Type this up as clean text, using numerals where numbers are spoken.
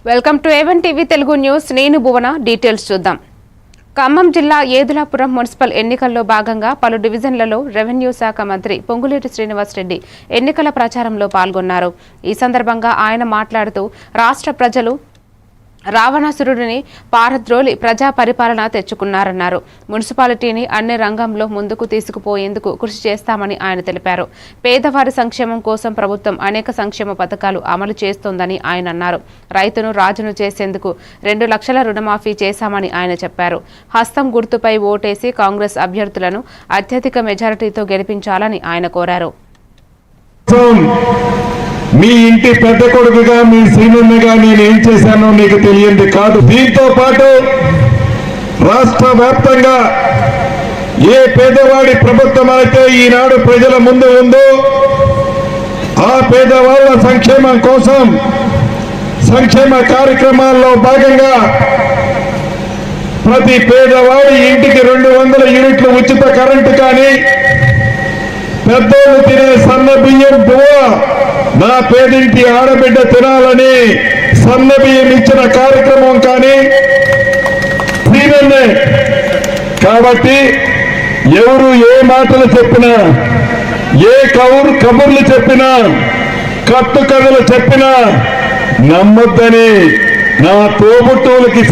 Welcome to A1 TV Telugu news. నేను భువన. Details చూద్దాం. ఖమ్మం జిల్లా ఏదులాపురం మున్సిపల్ ఎన్నికల్లో భాగంగా పలు డివిజన్లలో రెవెన్యూ శాఖ మంత్రి పొంగులేటి శ్రీనివాసరెడ్డి ఎన్నికల ప్రచారంలో పాల్గొన్నారు. ఈ సందర్భంగా ఆయన మాట్లాడుతూ రాష్ట్ర ప్రజలు రావణాసురుడిని పారద్రోలి ప్రజా పరిపాలన తెచ్చుకున్నారన్నారు. మున్సిపాలిటీని అన్ని రంగంలో ముందుకు తీసుకుపోయేందుకు కృషి చేస్తామని ఆయన తెలిపారు. పేదవారి సంక్షేమం కోసం ప్రభుత్వం అనేక సంక్షేమ పథకాలు అమలు చేస్తోందని ఆయన అన్నారు. రైతును రాజును చేసేందుకు 2 లక్షల రుణమాఫీ చేశామని ఆయన చెప్పారు. హస్తం గుర్తుపై ఓటేసి కాంగ్రెస్ అభ్యర్థులను అత్యధిక మెజారిటీతో గెలిపించాలని ఆయన కోరారు. మీ ఇంటి పెద్ద కొడుకుగా మీ సీనియర్గా నేను ఏం చేశానో నీకు తెలియంది కాదు. దీంతో పాటు రాష్ట్ర వ్యాప్తంగా ఏ పేదవాడి ప్రభుత్వం అయితే ఈనాడు ప్రజల ముందు ఉందో ఆ పేదవాళ్ళ సంక్షేమం కోసం సంక్షేమ కార్యక్రమాల్లో భాగంగా ప్రతి పేదవాడి ఇంటికి 200 యూనిట్లు ఉచిత కరెంటు కానీ, పెద్దోళ్ళు తినే సన్న బియ్యం బువ్వ నా పేదింటి ఆడబిడ్డ తినాలని సన్న బియ్యం ఇచ్చిన కార్యక్రమం కానీ దీనన్నే. కాబట్టి ఎవరు ఏ మాటలు చెప్పినా, ఏ కబుర్లు చెప్పినా, కట్టు కథలు చెప్పినా నమ్మొద్దని నా తోబుట్టువులకి